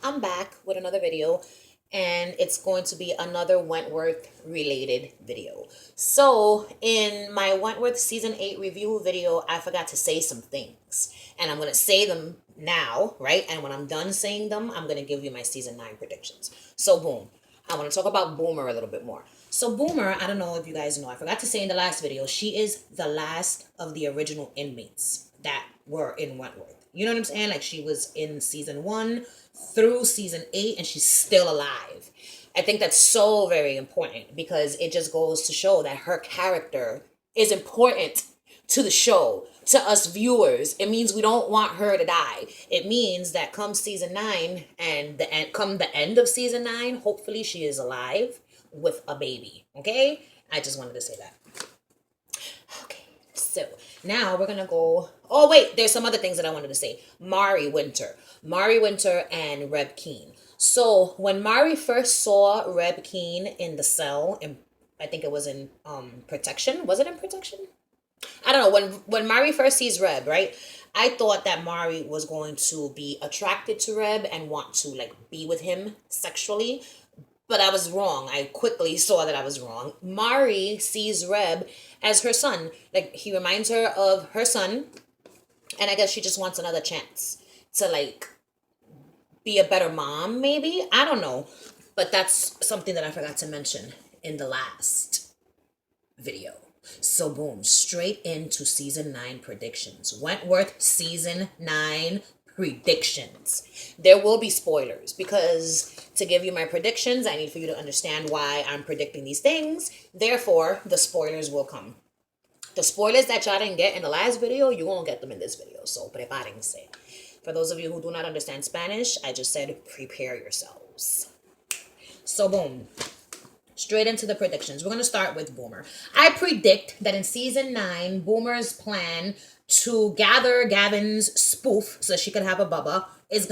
I'm back with another video, and it's going to be another Wentworth related video. So, in my Wentworth season 8 review video, I forgot to say some things, and I'm going to say them now, right? And when I'm done saying them, I'm going to give you my season 9 predictions. So, boom. I want to talk about Boomer a little bit more. So Boomer, I don't know if you guys know, I forgot to say in the last video, she is the last of the original inmates that were in Wentworth. You know what I'm saying? Like, she was in season 1 through season 8, and she's still alive. I think that's so very important because it just goes to show that her character is important to the show, to us viewers. It means we don't want her to die. It means that come season 9 and come the end of season 9, hopefully she is alive with a baby. Okay? I just wanted to say that. Okay, so now we're gonna go. Oh wait, there's some other things that I wanted to say. Mari Winter, and Reb Keen. So when Mari first saw Reb Keen in the cell, and I think it was in protection. Was it in protection? I don't know. When Mari first sees Reb, right? I thought that Mari was going to be attracted to Reb and want to like be with him sexually. But I was wrong. I quickly saw that I was wrong. Mari sees Reb as her son. Like, he reminds her of her son. And I guess she just wants another chance to, like, be a better mom, maybe? I don't know. But that's something that I forgot to mention in the last video. So, boom, straight into season 9 predictions. Wentworth season 9 predictions. There will be spoilers because to give you my predictions, I need for you to understand why I'm predicting these things. Therefore, the spoilers will come. The spoilers that y'all didn't get in the last video, you won't get them in this video. So, prepárense. For those of you who do not understand Spanish, I just said prepare yourselves. So, boom. Straight into the predictions. We're going to start with Boomer. I predict that in season 9, Boomer's plan to gather Gavin's spoof so she could have a bubba it's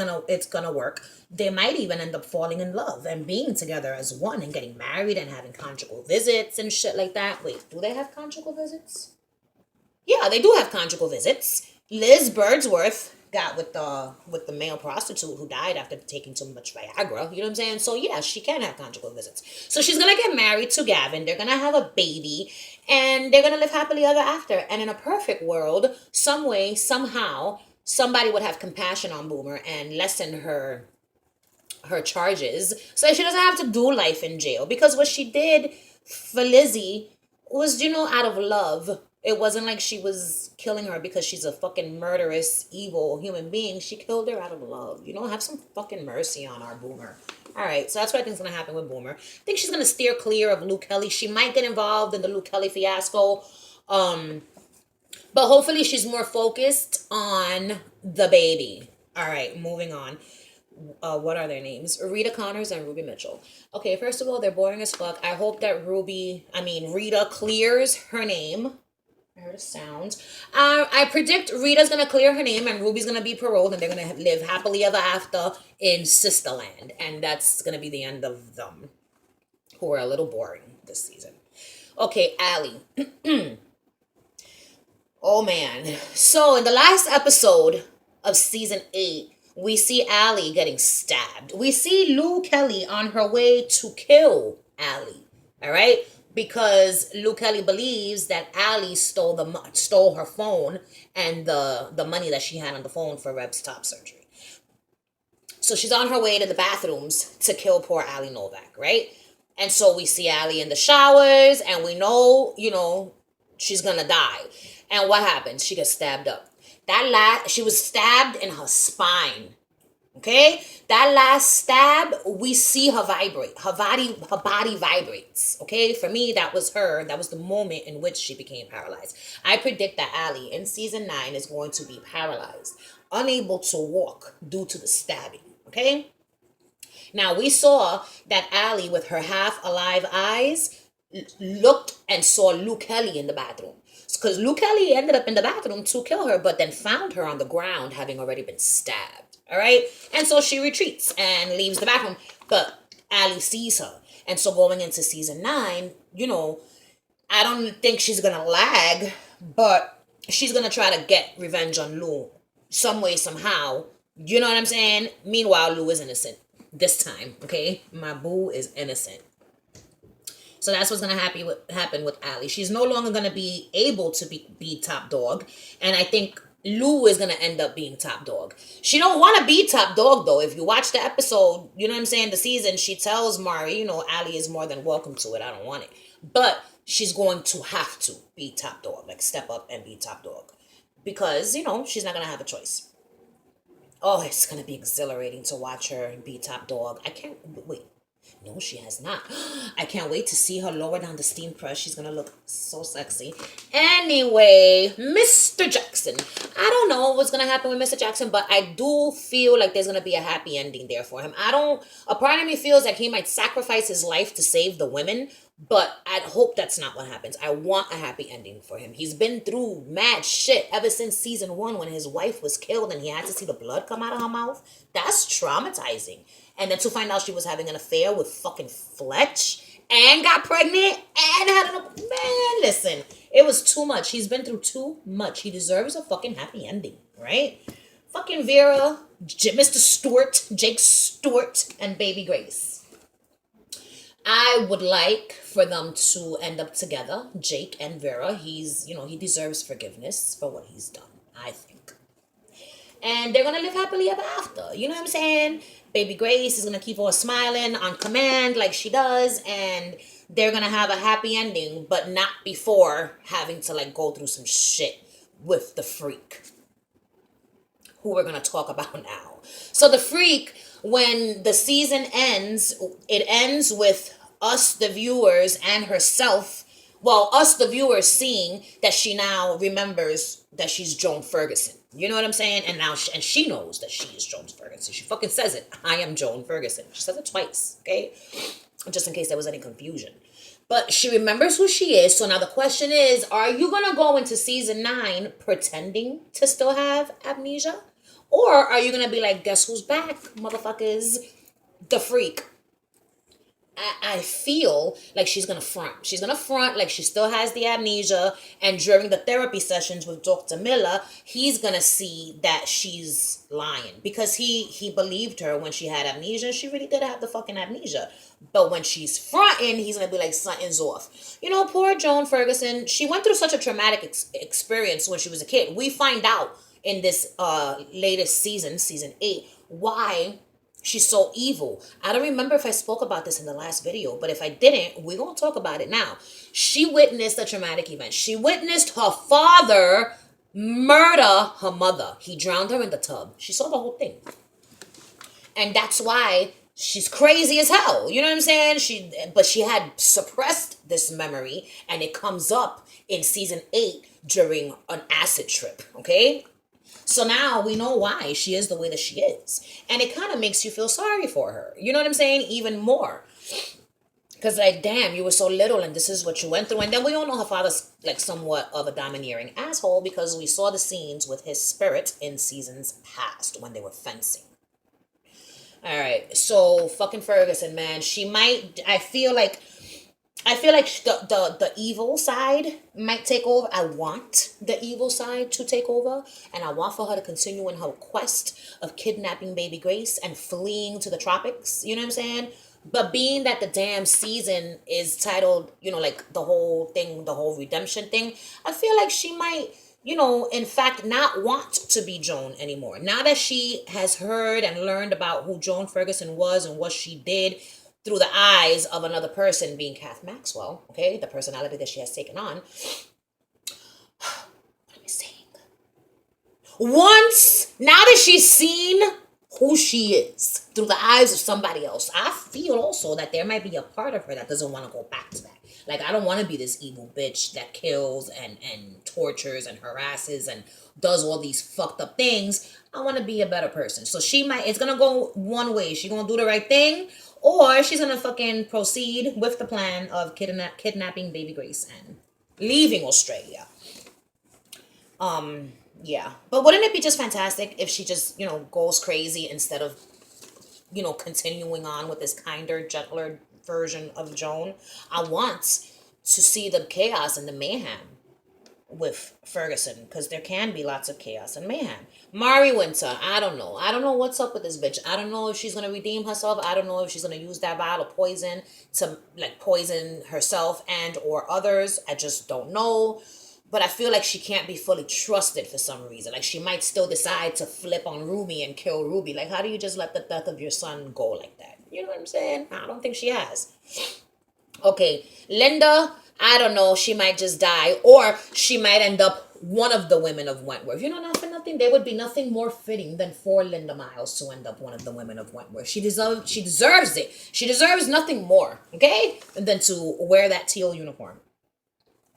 gonna work. They might even end up falling in love and being together as one and getting married and having conjugal visits and shit like that. Wait, do they have conjugal visits? Yeah, they do have conjugal visits. Liz Birdsworth got with the male prostitute who died after taking too much Viagra. You know what I'm saying? So yeah, she can have conjugal visits. So she's gonna get married to Gavin. They're gonna have a baby, and they're gonna live happily ever after. And in a perfect world, some way, somehow, somebody would have compassion on Boomer and lessen her charges so she doesn't have to do life in jail, because what she did for Lizzie was, out of love. It wasn't like she was killing her because she's a fucking murderous, evil human being. She killed her out of love. Have some fucking mercy on our Boomer. All right, so that's what I think is going to happen with Boomer. I think she's going to steer clear of Luke Kelly. She might get involved in the Luke Kelly fiasco. But hopefully she's more focused on the baby. All right, moving on. What are their names? Rita Connors and Ruby Mitchell. Okay, first of all, they're boring as fuck. I hope that Rita clears her name. I heard a sound. I predict Rita's gonna clear her name and Ruby's gonna be paroled and they're gonna live happily ever after in Sisterland. And that's gonna be the end of them, who are a little boring this season. Okay, Allie. Oh man. So in the last episode of season 8, we see Allie getting stabbed. We see Lou Kelly on her way to kill Allie. All right? Because Lou Kelly believes that Allie stole her phone and the money that she had on the phone for Reb's top surgery. So she's on her way to the bathrooms to kill poor Allie Novak, right? And so we see Allie in the showers, and we know, she's gonna die. And what happens? She gets stabbed up. She was stabbed in her spine. Okay? That last stab, we see her vibrate. Her body vibrates. Okay? For me, that was her. That was the moment in which she became paralyzed. I predict that Allie in season 9 is going to be paralyzed, unable to walk due to the stabbing. Okay? Now, we saw that Allie, with her half-alive eyes, looked and saw Luke Kelly in the bathroom. Because Luke Kelly ended up in the bathroom to kill her, but then found her on the ground having already been stabbed. All right? And so she retreats and leaves the bathroom. But Allie sees her. And so going into season 9, I don't think she's going to lag, but she's going to try to get revenge on Lou some way, somehow, You know what I'm saying? Meanwhile, Lou is innocent this time. Okay, my boo is innocent. So that's what's gonna happen with Allie. She's no longer gonna be able to be top dog, and I think Lou is gonna end up being top dog. She don't want to be top dog though. If you watch the episode, you know what I'm saying. The season, she tells Mari, Allie is more than welcome to it. I don't want it, but she's going to have to be top dog, like step up and be top dog, because she's not gonna have a choice. Oh, it's gonna be exhilarating to watch her be top dog. I can't wait. No, she has not. I can't wait to see her lower down the steam press. She's gonna look so sexy. Anyway, Mr. Jackson. I don't know what's gonna happen with Mr. Jackson, but I do feel like there's gonna be a happy ending there for him. A part of me feels like he might sacrifice his life to save the women, but I hope that's not what happens. I want a happy ending for him. He's been through mad shit ever since season 1 when his wife was killed and he had to see the blood come out of her mouth. That's traumatizing. And then to find out she was having an affair with fucking Fletch and got pregnant and had an... Man, listen. It was too much. He's been through too much. He deserves a fucking happy ending, right? Fucking Vera, Mr. Stewart, Jake Stewart, and Baby Grace. I would like for them to end up together, Jake and Vera. He deserves forgiveness for what he's done, I think. And they're going to live happily ever after. You know what I'm saying? Baby Grace is going to keep on smiling on command like she does. And they're going to have a happy ending, but not before having to go through some shit with the freak, who we're going to talk about now. So the freak, when the season ends, it ends with us, the viewers, and herself. Well, us, the viewers, seeing that she now remembers that she's Joan Ferguson. You know what I'm saying? And now she knows that she is Joan Ferguson. She fucking says it. I am Joan Ferguson. She says it twice, okay? Just in case there was any confusion. But she remembers who she is. So now the question is, are you going to go into season 9 pretending to still have amnesia? Or are you going to be like, guess who's back, motherfuckers? The freak. I feel like she's going to front. She's going to front like she still has the amnesia. And during the therapy sessions with Dr. Miller, he's going to see that she's lying. Because he believed her when she had amnesia. She really did have the fucking amnesia. But when she's fronting, he's going to be like, something's off. Poor Joan Ferguson. She went through such a traumatic experience when she was a kid. We find out in this latest season, season 8, why she's so evil. I don't remember if I spoke about this in the last video, but if I didn't, we're going to talk about it now. She witnessed a traumatic event. She witnessed her father murder her mother. He drowned her in the tub. She saw the whole thing. And that's why she's crazy as hell. You know what I'm saying? But she had suppressed this memory, and it comes up in season 8 during an acid trip, okay? So now we know why she is the way that she is. And it kind of makes you feel sorry for her. You know what I'm saying? Even more. Because damn, you were so little and this is what you went through. And then we all know her father's somewhat of a domineering asshole because we saw the scenes with his spirit in seasons past when they were fencing. All right. So fucking Ferguson, man. I feel like the evil side might take over. I want the evil side to take over. And I want for her to continue in her quest of kidnapping Baby Grace and fleeing to the tropics. You know what I'm saying? But being that the damn season is titled, the whole thing, the whole redemption thing, I feel like she might, in fact, not want to be Joan anymore. Now that she has heard and learned about who Joan Ferguson was and what she did through the eyes of another person, being Kath Maxwell, okay, the personality that she has taken on. What am I saying? Now that she's seen who she is through the eyes of somebody else, I feel also that there might be a part of her that doesn't want to go back to that. I don't want to be this evil bitch that kills and tortures and harasses and does all these fucked up things. I want to be a better person. So it's going to go one way. She's going to do the right thing, or she's going to fucking proceed with the plan of kidnapping Baby Grace and leaving Australia. Yeah. But wouldn't it be just fantastic if she just, goes crazy instead of, continuing on with this kinder, gentler version of Joan? I want to see the chaos and the mayhem. with Ferguson, because there can be lots of chaos and mayhem. Mari Winter, I don't know. I don't know what's up with this bitch. I don't know if she's gonna redeem herself. I don't know if she's gonna use that vial of poison to like poison herself and or others. I just don't know. But I feel like she can't be fully trusted for some reason. Like she might still decide to flip on Ruby and kill Ruby. Like how do you just let the death of your son go like that? You know what I'm saying? I don't think she has. Okay, Linda, I don't know. She might just die, or she might end up one of the women of Wentworth. You know, not for nothing. There would be nothing more fitting than for Linda Miles to end up one of the women of Wentworth. She deserves it. She deserves nothing more, okay, than to wear that teal uniform.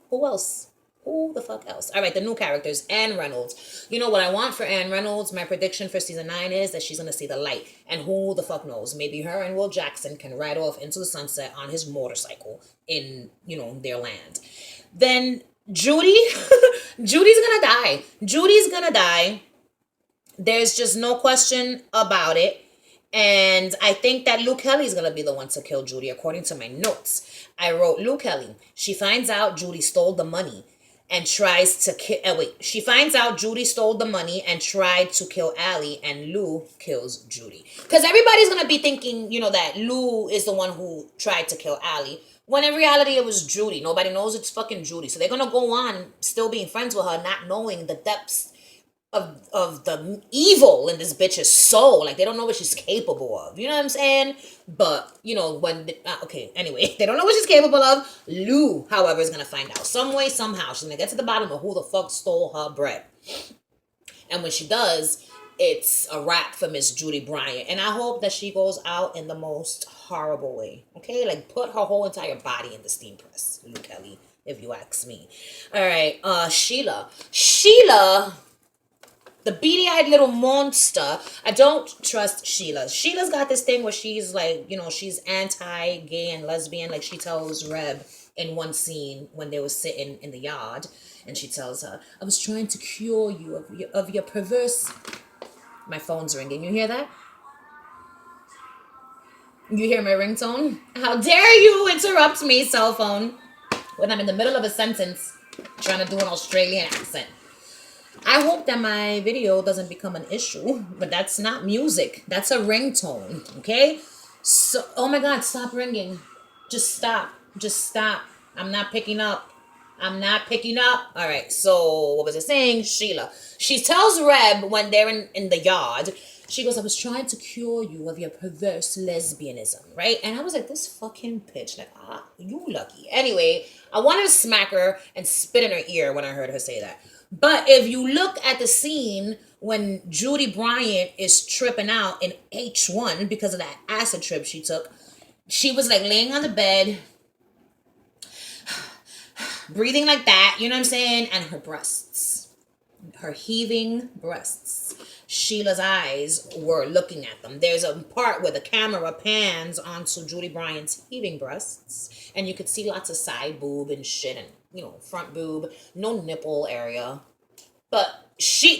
Who else? Who the fuck else? All right, the new characters. Anne Reynolds. You know what I want for Anne Reynolds? My prediction for season 9 is that she's going to see the light. And who the fuck knows? Maybe her and Will Jackson can ride off into the sunset on his motorcycle in, their land. Then Judy. Judy's going to die. Judy's going to die. There's just no question about it. And I think that Luke Kelly's going to be the one to kill Judy, according to my notes. I wrote Luke Kelly. She finds out Judy stole the money and tries to kill. She finds out Judy stole the money and tried to kill Allie, and Lou kills Judy. Because everybody's gonna be thinking, that Lou is the one who tried to kill Allie, when in reality it was Judy. Nobody knows it's fucking Judy. So they're gonna go on still being friends with her, not knowing the depths of the evil in this bitch's soul. Like, they don't know what she's capable of. You know what I'm saying? But, anyway, they don't know what she's capable of. Lou, however, is going to find out. Some way, somehow, she's going to get to the bottom of who the fuck stole her bread. And when she does, it's a wrap for Miss Judy Bryant. And I hope that she goes out in the most horrible way. Okay? Like, put her whole entire body in the steam press, Lou Kelly, if you ask me. All right, Sheila, the beady-eyed little monster. I don't trust Sheila. Sheila's got this thing where she's like, she's anti-gay and lesbian. Like, she tells Reb in one scene when they were sitting in the yard, and she tells her, I was trying to cure you of your perverse... My phone's ringing. You hear that? You hear my ringtone? How dare you interrupt me, cell phone, when I'm in the middle of a sentence trying to do an Australian accent. I hope that my video doesn't become an issue, but that's not music. That's a ringtone, okay? So, oh my God, stop ringing. Just stop. I'm not picking up. All right, so what was I saying? Sheila. She tells Reb when they're in the yard, she goes, I was trying to cure you of your perverse lesbianism, right? And I was like, this fucking bitch, like, you lucky. Anyway, I wanted to smack her and spit in her ear when I heard her say that. But if you look at the scene when Judy Bryant is tripping out in H1 because of that acid trip she took, she was like laying on the bed, breathing like that, you know what I'm saying? And her breasts, her heaving breasts. Sheila's eyes were looking at them. There's a part where the camera pans onto Judy Bryant's heaving breasts, and you could see lots of side boob and shit and, front boob, no nipple area. But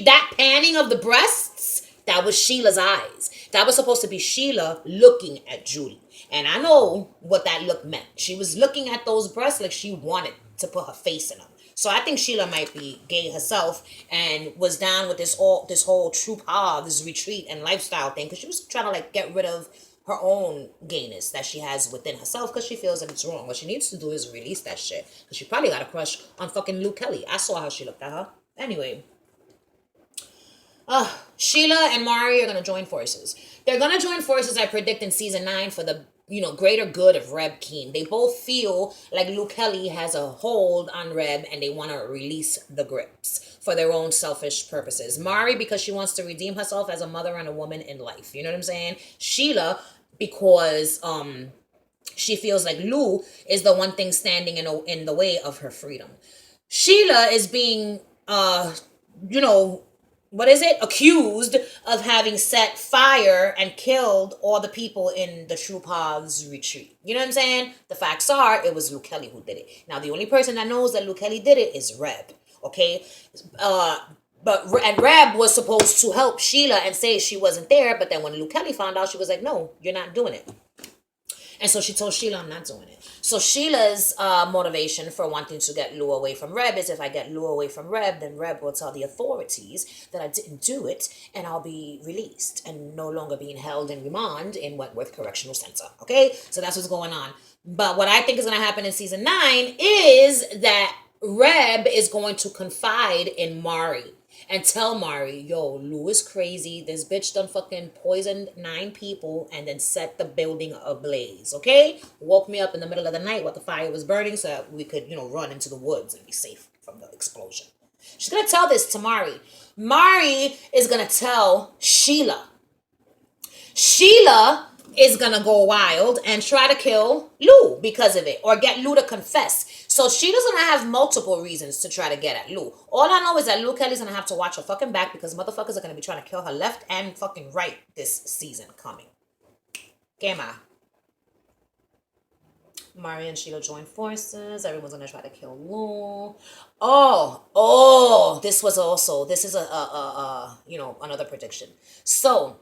that panning of the breasts, that was Sheila's eyes. That was supposed to be Sheila looking at Judy. And I know what that look meant. She was looking at those breasts like she wanted to put her face in them. So I think Sheila might be gay herself and was down with this whole troop this retreat and lifestyle thing, because she was trying to get rid of her own gayness that she has within herself, because she feels that it's wrong. What she needs to do is release that shit, because she probably got a crush on fucking Luke Kelly. I saw how she looked at her. Anyway, Sheila and Mari are going to join forces. They're going to join forces, I predict, in season 9 for the greater good of Reb Keen. They both feel like Luke Kelly has a hold on Reb, and they want to release the grips for their own selfish purposes. Mari, because she wants to redeem herself as a mother and a woman in life. You know what I'm saying? Sheila, because she feels like Lou is the one thing standing in the way of her freedom. Sheila is being, accused of having set fire and killed all the people in the True Paths retreat. You know what I'm saying? The facts are, it was Luke Kelly who did it. Now, the only person that knows that Luke Kelly did it is Reb, okay? And Reb was supposed to help Sheila and say she wasn't there, but then when Luke Kelly found out, she was like, no, you're not doing it. And so she told Sheila, I'm not doing it. So Sheila's motivation for wanting to get Lou away from Reb is, if I get Lou away from Reb, then Reb will tell the authorities that I didn't do it, and I'll be released and no longer being held in remand in Wentworth Correctional Center. Okay? So that's what's going on. But what I think is going to happen in season 9 is that Reb is going to confide in Mari and tell Mari, yo, Lou is crazy. This bitch done fucking poisoned 9 people and then set the building ablaze, okay? Woke me up in the middle of the night while the fire was burning so that we could, run into the woods and be safe from the explosion. She's going to tell this to Mari. Mari is going to tell Sheila. Sheila is going to go wild and try to kill Lou because of it, or get Lou to confess. So Sheila's going to have multiple reasons to try to get at Lou. All I know is that Lou Kelly's going to have to watch her fucking back, because motherfuckers are going to be trying to kill her left and fucking right this season coming. Gema. Mari and Sheila join forces. Everyone's going to try to kill Lou. This is another prediction. So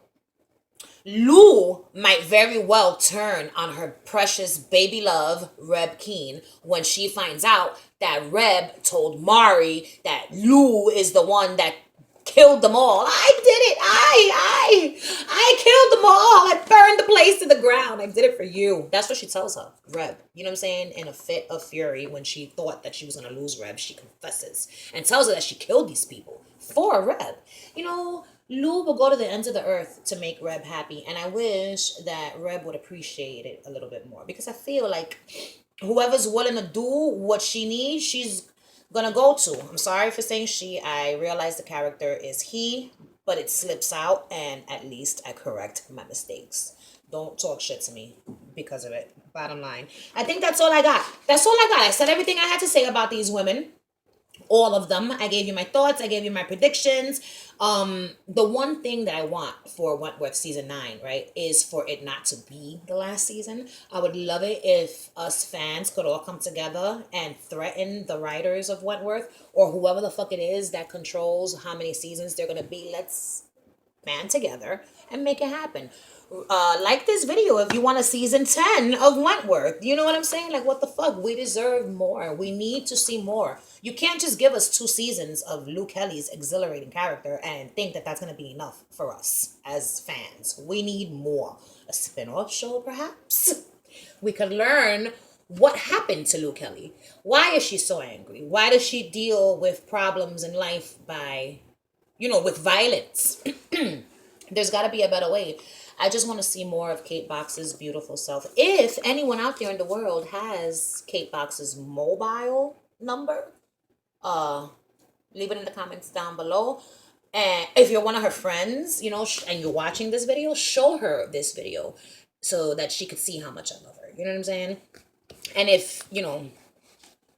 Lou might very well turn on her precious baby love, Reb Keen, when she finds out that Reb told Mari that Lou is the one that killed them all. I did it. I killed them all. I burned the place to the ground. I did it for you. That's what she tells her, Reb. You know what I'm saying? In a fit of fury, when she thought that she was going to lose Reb, she confesses and tells her that she killed these people for Reb. Lou will go to the ends of the earth to make Reb happy, and I wish that Reb would appreciate it a little bit more, because I feel like whoever's willing to do what she needs, she's gonna go to. I'm sorry for saying she. I realize the character is he, but it slips out, and at least I correct my mistakes. Don't talk shit to me because of it. Bottom line. I think that's all I got. I said everything I had to say about these women. All of them. I gave you my thoughts. I gave you my predictions. The one thing that I want for Wentworth season 9, right, is for it not to be the last season. I would love it if us fans could all come together and threaten the writers of Wentworth, or whoever the fuck it is that controls how many seasons they're going to be. Let's band together and make it happen. Like this video if you want a season 10 of Wentworth. You know what I'm saying? Like, what the fuck? We deserve more. We need to see more. You can't just give us 2 seasons of Lou Kelly's exhilarating character and think that that's going to be enough for us as fans. We need more. A spin-off show, perhaps? We could learn what happened to Lou Kelly. Why is she so angry? Why does she deal with problems in life by, with violence? There's got to be a better way. I just want to see more of Kate Box's beautiful self. If anyone out there in the world has Kate Box's mobile number, leave it in the comments down below. And if you're one of her friends, and you're watching this video, show her this video so that she could see how much I love her. You know what I'm saying? And if,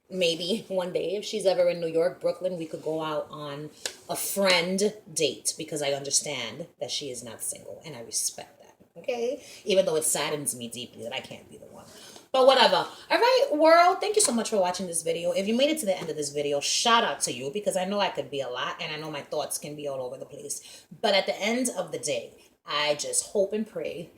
maybe one day, if she's ever in New York, Brooklyn, we could go out on a friend date, because I understand that she is not single, and I respect that, okay? Even though it saddens me deeply that I can't be the one. But whatever. All right, world, thank you so much for watching this video. If you made it to the end of this video, shout out to you, because I know I could be a lot, and I know my thoughts can be all over the place. But at the end of the day, I just hope and pray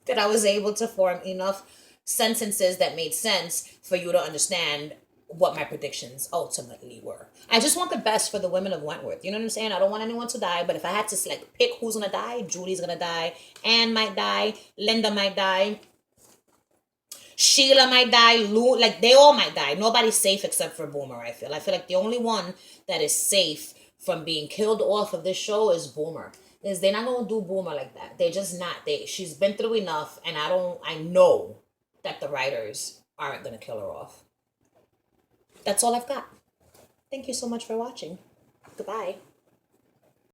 that I was able to form enough sentences that made sense for you to understand what my predictions ultimately were. I just want the best for the women of Wentworth. You know what I'm saying? I don't want anyone to die, but if I had to pick who's gonna die, Julie's gonna die, Anne might die, Linda might die, Sheila might die, Lou, they all might die. Nobody's safe except for Boomer, I feel. I feel like the only one that is safe from being killed off of this show is Boomer. Because they're not gonna do Boomer like that. They're just not. She's been through enough, and I know that the writers aren't gonna kill her off. That's all I've got. Thank you so much for watching. Goodbye.